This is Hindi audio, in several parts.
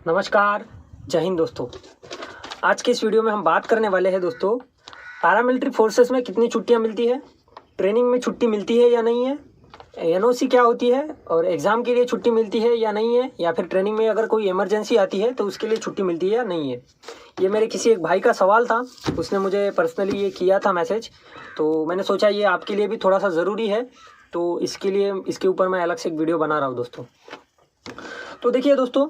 नमस्कार, जय हिंद दोस्तों। आज के इस वीडियो में हम बात करने वाले हैं दोस्तों, पैरामिलिट्री फोर्सेस में कितनी छुट्टियां मिलती है, ट्रेनिंग में छुट्टी मिलती है या नहीं है, एनओसी क्या होती है और एग्ज़ाम के लिए छुट्टी मिलती है या नहीं है, या फिर ट्रेनिंग में अगर कोई इमरजेंसी आती है तो उसके लिए छुट्टी मिलती है या नहीं है। ये मेरे किसी एक भाई का सवाल था, उसने मुझे पर्सनली ये किया था मैसेज, तो मैंने सोचा ये आपके लिए भी थोड़ा सा ज़रूरी है, तो इसके लिए इसके ऊपर मैं अलग से एक वीडियो बना रहा हूँ दोस्तों। तो देखिए दोस्तों,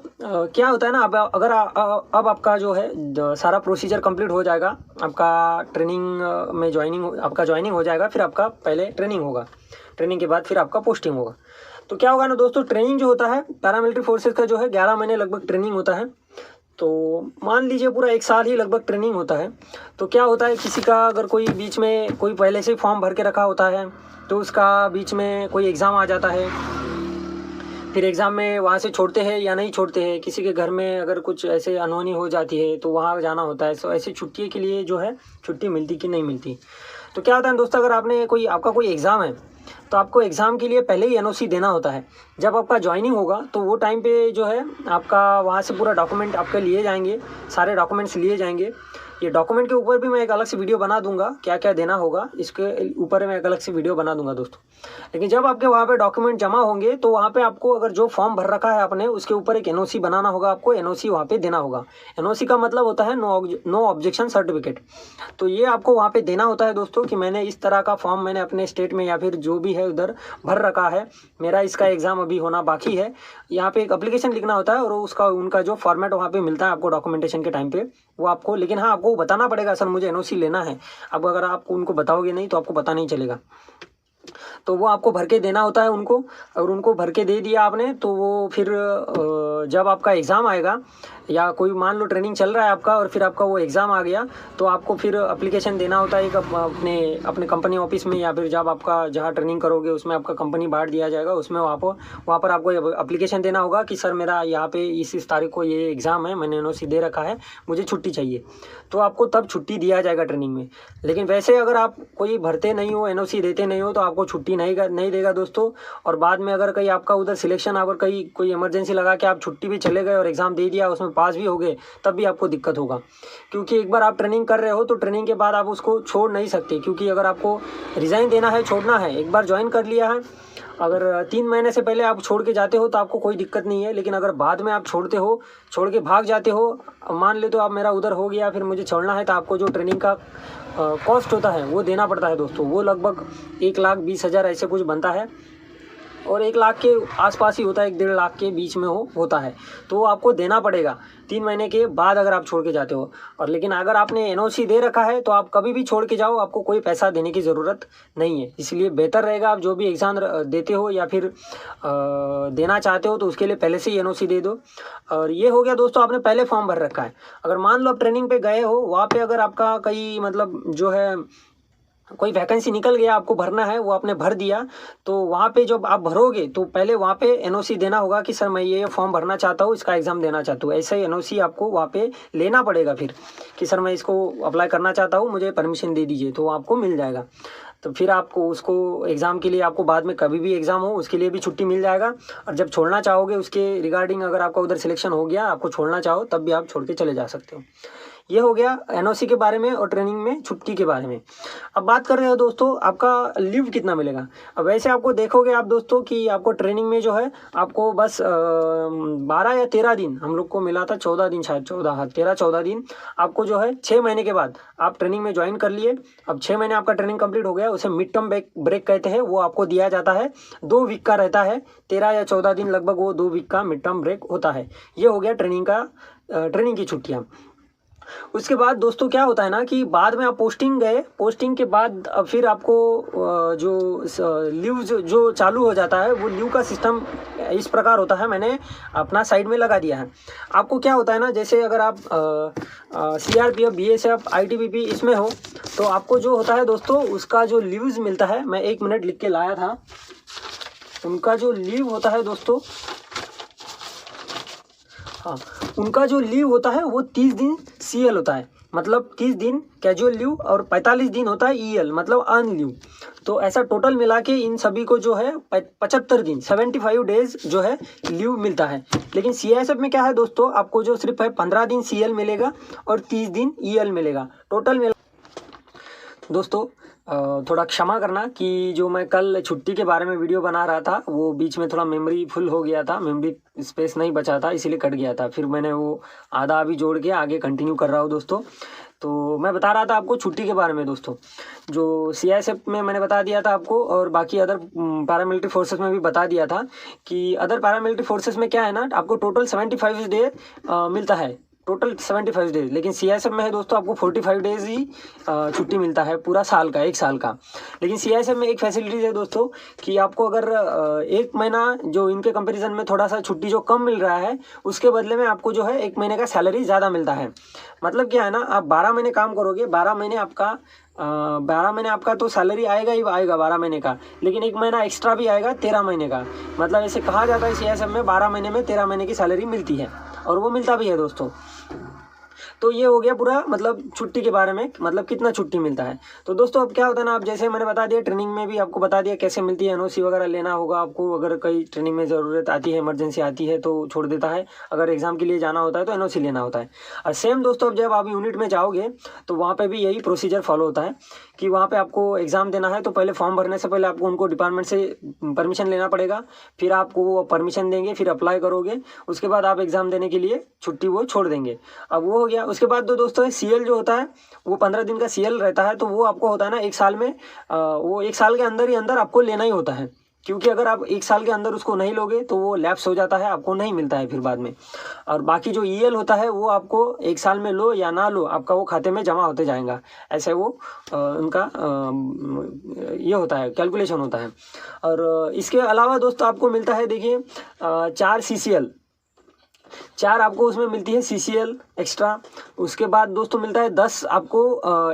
क्या होता है ना, अब अगर अब आपका जो है सारा प्रोसीजर कंप्लीट हो जाएगा, आपका ट्रेनिंग में ज्वाइनिंग हो जाएगा, फिर आपका पहले ट्रेनिंग होगा, ट्रेनिंग के बाद फिर आपका पोस्टिंग होगा। तो क्या होगा ना दोस्तों, ट्रेनिंग जो होता है पैरामिलिट्री फोर्सेस का जो है 11 महीने लगभग ट्रेनिंग होता है। तो मान लीजिए पूरा 1 साल ही लगभग ट्रेनिंग होता है। तो क्या होता है, किसी का अगर कोई बीच में कोई पहले से फॉर्म भर के रखा होता है तो उसका बीच में कोई एग्ज़ाम आ जाता है, फिर एग्ज़ाम में वहाँ से छोड़ते हैं या नहीं छोड़ते हैं, किसी के घर में अगर कुछ ऐसे अनहोनी हो जाती है तो वहाँ जाना होता है। तो ऐसी छुट्टी के लिए जो है छुट्टी मिलती कि नहीं मिलती। तो क्या होता है दोस्तों, अगर आपका कोई एग्ज़ाम है तो आपको एग्ज़ाम के लिए पहले ही एनओसी देना होता है। जब आपका ज्वाइनिंग होगा तो वो टाइम पे जो है आपका वहाँ से पूरा डॉक्यूमेंट आपके लिए जाएंगे, सारे डॉक्यूमेंट्स लिए जाएंगे। ये डॉक्यूमेंट के ऊपर भी मैं एक अलग से वीडियो बना दूंगा, क्या क्या देना होगा इसके ऊपर मैं एक अलग से वीडियो बना दूंगा दोस्तों। लेकिन जब आपके वहाँ पे डॉक्यूमेंट जमा होंगे तो वहाँ पे आपको अगर जो फॉर्म भर रखा है आपने उसके ऊपर एक एनओसी बनाना होगा, आपको एनओसी वहाँ पे देना होगा। एनओसी का मतलब होता है नो ऑब्जेक्शन सर्टिफिकेट। तो ये आपको वहाँ पे देना होता है दोस्तों कि मैंने इस तरह का फॉर्म मैंने अपने स्टेट में या फिर जो भी है उधर भर रखा है, मेरा इसका एग्ज़ाम अभी होना बाकी है। यहाँ पे एक एप्लीकेशन लिखना होता है और उनका जो फॉर्मेट वहाँ पे मिलता है आपको डॉक्यूमेंटेशन के टाइम पे, वो आपको, लेकिन हाँ आपको बताना पड़ेगा सर मुझे एनओसी लेना है। अब अगर आप उनको बताओगे नहीं तो आपको पता नहीं चलेगा। तो वो आपको भर के देना होता है उनको, और उनको भर के दे दिया आपने तो वो फिर जब आपका एग्ज़ाम आएगा या कोई मान लो ट्रेनिंग चल रहा है आपका और फिर आपका वो एग्ज़ाम आ गया तो आपको फिर एप्लीकेशन देना होता है एक अपने कंपनी ऑफिस में, या फिर जब आपका जहाँ ट्रेनिंग करोगे उसमें आपका कंपनी बांट दिया जाएगा, उसमें वहाँ पर आपको एप्लीकेशन देना होगा कि सर मेरा यहाँ पे इस तारीख को ये एग्ज़ाम है, मैंने एनओसी दे रखा है, मुझे छुट्टी चाहिए। तो आपको तब छुट्टी दिया जाएगा ट्रेनिंग में। लेकिन वैसे अगर आप कोई भरते नहीं हो, एनओसी देते नहीं हो तो आपको छुट्टी नहीं देगा दोस्तों। और बाद में अगर कहीं आपका उधर सिलेक्शन, अगर कहीं कोई इमरजेंसी लगा के आप छुट्टी भी चले गए और एग्ज़ाम दे दिया, उसमें पास भी हो गए, तब भी आपको दिक्कत होगा। क्योंकि एक बार आप ट्रेनिंग कर रहे हो तो ट्रेनिंग के बाद आप उसको छोड़ नहीं सकते, क्योंकि अगर आपको रिज़ाइन देना है, छोड़ना है, एक बार ज्वाइन कर लिया है, अगर 3 महीने से पहले आप छोड़ के जाते हो तो आपको कोई दिक्कत नहीं है। लेकिन अगर बाद में आप छोड़ के भाग जाते हो, मान ले तो आप मेरा उधर हो गया फिर मुझे छोड़ना है, तो आपको जो ट्रेनिंग का कॉस्ट होता है वो देना पड़ता है दोस्तों। वो लगभग 1,20,000 ऐसे कुछ बनता है, और 1 लाख के आसपास ही होता है, 1-1.5 लाख के बीच में होता है। तो वो आपको देना पड़ेगा 3 महीने के बाद अगर आप छोड़ के जाते हो। और लेकिन अगर आपने एनओसी दे रखा है तो आप कभी भी छोड़ के जाओ, आपको कोई पैसा देने की ज़रूरत नहीं है। इसलिए बेहतर रहेगा आप जो भी एग्ज़ाम देते हो या फिर देना चाहते हो तो उसके लिए पहले से ही एनओसी दे दो। और ये हो गया दोस्तों, आपने पहले फॉर्म भर रखा है। अगर मान लो आप ट्रेनिंग पे गए हो, वहाँ पे अगर आपका कहीं मतलब जो है कोई वैकेंसी निकल गया, आपको भरना है, वो आपने भर दिया, तो वहाँ पे जब आप भरोगे तो पहले वहाँ पे एनओसी देना होगा कि सर मैं ये फॉर्म भरना चाहता हूँ, इसका एग्ज़ाम देना चाहता हूँ। ऐसे ही एनओसी आपको वहाँ पे लेना पड़ेगा फिर कि सर मैं इसको अप्लाई करना चाहता हूँ, मुझे परमिशन दे दीजिए, तो आपको मिल जाएगा। तो फिर आपको उसको एग्ज़ाम के लिए आपको बाद में कभी भी एग्ज़ाम हो उसके लिए भी छुट्टी मिल जाएगा। और जब छोड़ना चाहोगे उसके रिगार्डिंग, अगर आपका उधर सिलेक्शन हो गया, आपको छोड़ना चाहो तब भी आप छोड़ के चले जा सकते हो। ये हो गया एनओसी के बारे में और ट्रेनिंग में छुट्टी के बारे में। अब बात कर रहे हो दोस्तों आपका लीव कितना मिलेगा। अब वैसे आपको देखोगे आप दोस्तों कि आपको ट्रेनिंग में जो है आपको बस 12 या 13 दिन, हम लोग को मिला था 14 दिन, शायद 13-14 दिन आपको जो है 6 महीने के बाद आप ट्रेनिंग में ज्वाइन कर लिए। अब 6 महीने आपका ट्रेनिंग कंप्लीट हो गया, उसे मिड टर्म ब्रेक कहते हैं, वो आपको दिया जाता है। 2 वीक का रहता है, 13 या 14 दिन लगभग, वो 2 वीक का मिड टर्म ब्रेक होता है। ये हो गया ट्रेनिंग की छुट्टियाँ। उसके बाद दोस्तों क्या होता है ना कि बाद में आप पोस्टिंग गए, पोस्टिंग के बाद अब फिर आपको जो लीव जो चालू हो जाता है, वो लीव का सिस्टम इस प्रकार होता है, मैंने अपना साइड में लगा दिया है। आपको क्या होता है ना, जैसे अगर आप CRPF, BSF, ITBP इसमें हो तो आपको जो होता है दोस्तों उसका जो लीव्स मिलता है, मैं 1 मिनट लिख के लाया था, उनका जो लीव होता है दोस्तों, हाँ, उनका जो लीव होता है वो 30 दिन CL होता है, मतलब 30 दिन कैजुअल लीव, और 45 दिन होता है EL मतलब अर्न लीव। तो ऐसा टोटल मिला के इन सभी को जो है 75 दिन 75 डेज जो है लीव मिलता है। लेकिन CISF में क्या है दोस्तों, आपको जो सिर्फ है 15 दिन CL मिलेगा और 30 दिन EL मिलेगा टोटल मिला। दोस्तों थोड़ा क्षमा करना कि जो मैं कल छुट्टी के बारे में वीडियो बना रहा था वो बीच में थोड़ा मेमोरी फुल हो गया था, मेमोरी स्पेस नहीं बचा था, इसीलिए कट गया था। फिर मैंने वो आधा अभी जोड़ के आगे कंटिन्यू कर रहा हूँ दोस्तों। तो मैं बता रहा था आपको छुट्टी के बारे में दोस्तों, जो CISF में मैंने बता दिया था आपको, और बाकी अदर पैरामिलिट्री फोर्सेस में भी बता दिया था कि अदर पैरामिलिट्री फोर्सेस में क्या है ना, आपको टोटल 75 डे मिलता है, टोटल 75 डेज। लेकिन CISF में है दोस्तों आपको 45 डेज ही छुट्टी मिलता है पूरा साल का, एक साल का। लेकिन CISF में एक फैसिलिटीज़ है दोस्तों कि आपको अगर एक महीना जो इनके कंपैरिजन में थोड़ा सा छुट्टी जो कम मिल रहा है, उसके बदले में आपको जो है एक महीने का सैलरी ज़्यादा मिलता है। मतलब क्या है ना, आप 12 महीने काम करोगे, 12 महीने आपका तो सैलरी आएगा ही आएगा 12 महीने का, लेकिन एक महीना एक्स्ट्रा भी आएगा 13 महीने का। मतलब ऐसे कहा जाता है CISF में 12 महीने में 13 महीने की सैलरी मिलती है, और वो मिलता भी है दोस्तों। तो ये हो गया पूरा मतलब छुट्टी के बारे में, मतलब कितना छुट्टी मिलता है। तो दोस्तों अब क्या होता है ना, आप जैसे मैंने बता दिया, ट्रेनिंग में भी आपको बता दिया कैसे मिलती है। NOC वगैरह लेना होगा आपको, अगर कई ट्रेनिंग में ज़रूरत आती है, इमरजेंसी आती है तो छोड़ देता है, अगर एग्ज़ाम के लिए जाना होता है तो NOC लेना होता है। और सेम दोस्तों अब जब आप यूनिट में जाओगे तो वहाँ पर भी यही प्रोसीजर फॉलो होता है कि वहाँ पर आपको एग्ज़ाम देना है तो पहले फॉर्म भरने से पहले आपको उनको डिपार्टमेंट से परमिशन लेना पड़ेगा, फिर आपको वो परमिशन देंगे, फिर अप्लाई करोगे, उसके बाद आप एग्ज़ाम देने के लिए छुट्टी वो छोड़ देंगे। अब वो हो गया। उसके बाद तो दोस्तों CL जो होता है वो 15 दिन का CL रहता है, तो वो आपको होता है ना एक साल में, वो एक साल के अंदर ही अंदर आपको लेना ही होता है, क्योंकि अगर आप एक साल के अंदर उसको नहीं लोगे तो वो लैप्स हो जाता है, आपको नहीं मिलता है फिर बाद में। और बाकी जो EL होता है वो आपको एक साल में लो या ना लो, आपका वो खाते में जमा होते जाएगा, ऐसे वो उनका ये होता है, कैलकुलेशन होता है। और इसके अलावा दोस्तों आपको मिलता है, देखिए 4 CCL, 4 आपको उसमें मिलती है CCL एक्स्ट्रा। उसके बाद दोस्तों मिलता है 10 आपको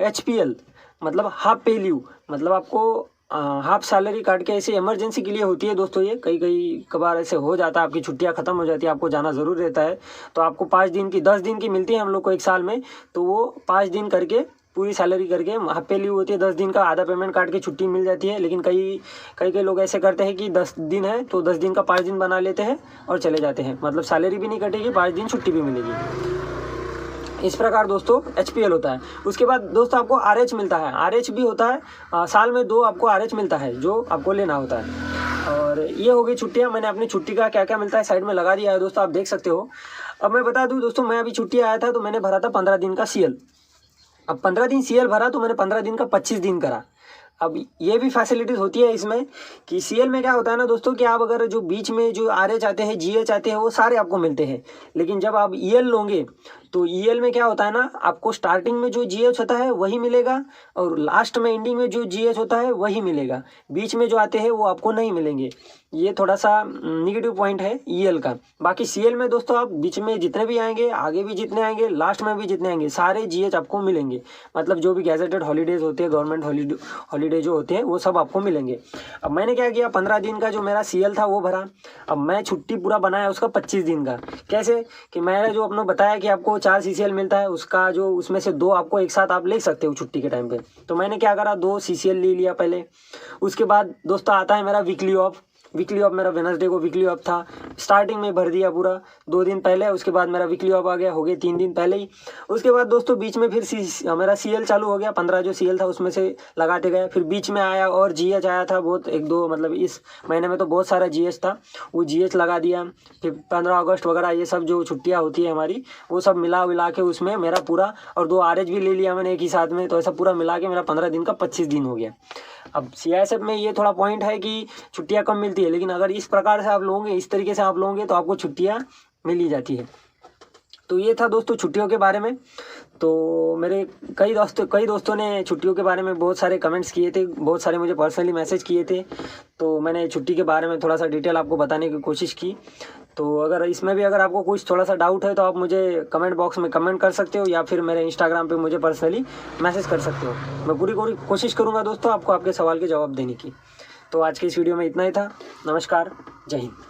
HPL, मतलब हाफ पे लीव, मतलब आपको हाफ सैलरी काट के ऐसे इमरजेंसी के लिए होती है दोस्तों। ये कई कबार ऐसे हो जाता है, आपकी छुट्टियां ख़त्म हो जाती है, आपको जाना ज़रूर रहता है, तो आपको 5 दिन की 10 दिन की मिलती है हम लोग को एक साल में, तो वो 5 दिन करके पूरी सैलरी करके हाफ पे लीव होती है, 10 दिन का आधा पेमेंट काट के छुट्टी मिल जाती है। लेकिन कई लोग ऐसे करते हैं कि 10 दिन है तो 10 दिन का 5 दिन बना लेते हैं और चले जाते हैं, मतलब सैलरी भी नहीं कटेगी, 5 दिन छुट्टी भी मिलेगी। इस प्रकार दोस्तों HPL होता है। उसके बाद दोस्तों आपको RH मिलता है, RH भी होता है, साल में 2 आपको RH मिलता है जो आपको लेना होता है। और ये हो गई छुट्टियाँ। मैंने अपनी छुट्टी का क्या क्या मिलता है साइड में लगा दिया है दोस्तों, आप देख सकते हो। अब मैं बता दूँ दोस्तों, मैं अभी छुट्टी आया था तो मैंने भरा था 15 दिन का CL। अब 15 दिन CL भरा तो मैंने 15 दिन का 25 दिन करा। अब ये भी फैसिलिटीज़ होती है इसमें कि CL में क्या होता है ना दोस्तों कि आप अगर जो बीच में जो RH आते हैं, GH आते हैं, वो सारे आपको मिलते हैं। लेकिन जब आप EL लोगे तो EL में क्या होता है ना, आपको स्टार्टिंग में जो GH होता है वही मिलेगा और लास्ट में एंडिंग में जो GH होता है वही मिलेगा, बीच में जो आते हैं वो आपको नहीं मिलेंगे। ये थोड़ा सा निगेटिव पॉइंट है EL का। बाकी CL में दोस्तों आप बीच में जितने भी आएंगे, आगे भी जितने आएंगे, लास्ट में भी जितने आएंगे, सारे GH आपको मिलेंगे। मतलब जो भी गैजेटेड हॉलीडेज होते हैं, गवर्नमेंट हॉलीडे जो होते हैं, वो सब आपको मिलेंगे। अब मैंने क्या किया, 15 दिन का जो मेरा CL था वो भरा। अब मैं छुट्टी पूरा बनाया उसका 25 दिन का। कैसे कि मैंने जो अपना बताया कि आपको 4 CCL मिलता है, उसका जो उसमें से 2 आपको एक साथ आप ले सकते हो छुट्टी के टाइम पे। तो मैंने क्या करा, 2 CCL ले लिया पहले। उसके बाद दोस्तों आता है मेरा वीकली ऑफ। वीकली ऑफ मेरा वेडनेसडे को वीकली ऑफ था, स्टार्टिंग में भर दिया पूरा 2 दिन पहले। उसके बाद मेरा वीकली ऑफ आ गया, हो गए 3 दिन पहले ही। उसके बाद दोस्तों बीच में फिर मेरा CL चालू हो गया, 15 जो CL था उसमें से लगाते गए। फिर बीच में आया और GH आया था बहुत, 1-2 मतलब इस महीने में तो बहुत सारा GH था, वो GH लगा दिया। फिर 15 अगस्त वगैरह ये सब जो छुट्टियाँ होती है हमारी, वो सब मिला के उसमें मेरा पूरा, और 2 RH भी ले लिया मैंने एक ही साथ में, तो ऐसा पूरा मिला के मेरा 15 दिन का 25 दिन हो गया। अब CISF में ये थोड़ा पॉइंट है कि छुट्टियां कम मिलती है, लेकिन अगर इस प्रकार से आप लोगे, इस तरीके से आप लोगे तो आपको छुट्टियां मिल ही जाती है। तो ये था दोस्तों छुट्टियों के बारे में। तो मेरे कई दोस्तों ने छुट्टियों के बारे में बहुत सारे कमेंट्स किए थे, बहुत सारे मुझे पर्सनली मैसेज किए थे, तो मैंने छुट्टी के बारे में थोड़ा सा डिटेल आपको बताने की कोशिश की। तो अगर इसमें भी अगर आपको कुछ थोड़ा सा डाउट है तो आप मुझे कमेंट बॉक्स में कमेंट कर सकते हो, या फिर मेरे इंस्टाग्राम पे मुझे पर्सनली मैसेज कर सकते हो। मैं पूरी कोशिश करूँगा दोस्तों आपको आपके सवाल के जवाब देने की। तो आज की इस वीडियो में इतना ही था। नमस्कार, जय हिंद।